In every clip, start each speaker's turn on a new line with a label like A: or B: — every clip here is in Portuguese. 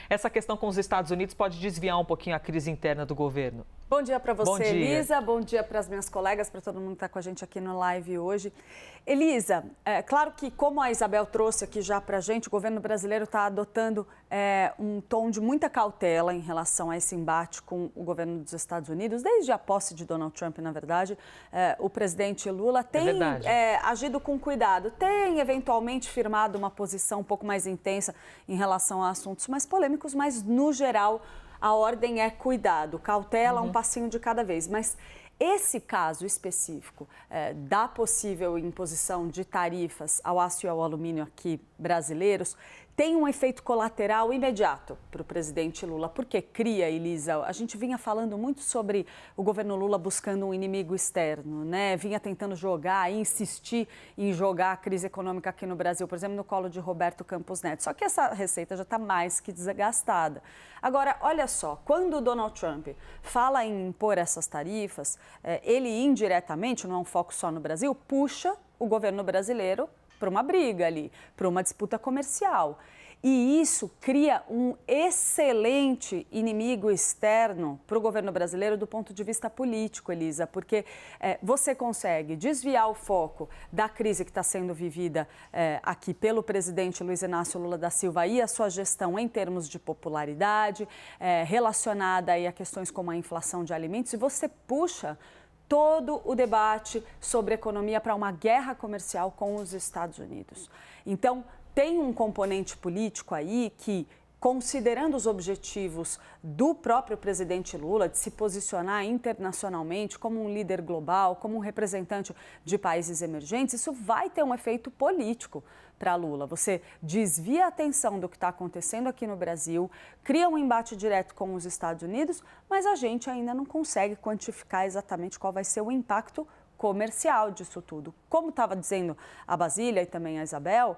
A: essa questão com os Estados Unidos pode desviar um pouquinho a crise interna do governo?
B: Bom dia para você,
A: Bom dia.
B: Elisa. Bom dia para as minhas colegas, para todo mundo que está com a gente aqui no live hoje. Elisa, claro que, como a Isabel trouxe aqui já para a gente, o governo brasileiro está adotando um tom de muita cautela em relação a esse embate com o governo dos Estados Unidos. Desde a posse de Donald Trump, na verdade, o presidente Lula tem agido com cuidado, tem eventualmente firmado uma posição um pouco mais intensa em relação a assuntos mais polêmicos, mas, no geral, a ordem é cuidado, cautela, um passinho de cada vez. Mas esse caso específico da possível imposição de tarifas ao aço e ao alumínio aqui brasileiros tem um efeito colateral imediato para o presidente Lula, porque cria, Elisa, a gente vinha falando muito sobre o governo Lula buscando um inimigo externo, né? Vinha tentando jogar, insistir em jogar a crise econômica aqui no Brasil, por exemplo, no colo de Roberto Campos Neto. Só que essa receita já está mais que desgastada. Agora, olha só, quando o Donald Trump fala em impor essas tarifas, ele indiretamente, não é um foco só no Brasil, puxa o governo brasileiro para uma briga ali, para uma disputa comercial. E isso cria um excelente inimigo externo para o governo brasileiro do ponto de vista político, Elisa, porque você consegue desviar o foco da crise que está sendo vivida aqui pelo presidente Luiz Inácio Lula da Silva e a sua gestão em termos de popularidade, relacionada aí a questões como a inflação de alimentos, e você puxa todo o debate sobre economia para uma guerra comercial com os Estados Unidos. Então, tem um componente político aí que, considerando os objetivos do próprio presidente Lula de se posicionar internacionalmente como um líder global, como um representante de países emergentes, isso vai ter um efeito político para Lula. Você desvia a atenção do que está acontecendo aqui no Brasil, cria um embate direto com os Estados Unidos, mas a gente ainda não consegue quantificar exatamente qual vai ser o impacto comercial disso tudo. Como estava dizendo a Basília e também a Isabel,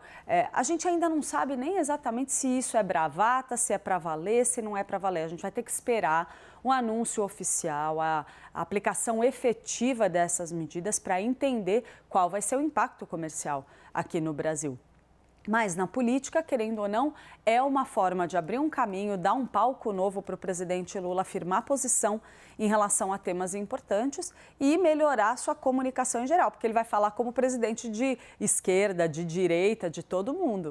B: a gente ainda não sabe nem exatamente se isso é bravata, se é para valer, se não é para valer. A gente vai ter que esperar um anúncio oficial, a aplicação efetiva dessas medidas para entender qual vai ser o impacto comercial aqui no Brasil. Mas na política, querendo ou não, é uma forma de abrir um caminho, dar um palco novo para o presidente Lula afirmar posição em relação a temas importantes e melhorar sua comunicação em geral, porque ele vai falar como presidente de esquerda, de direita, de todo mundo.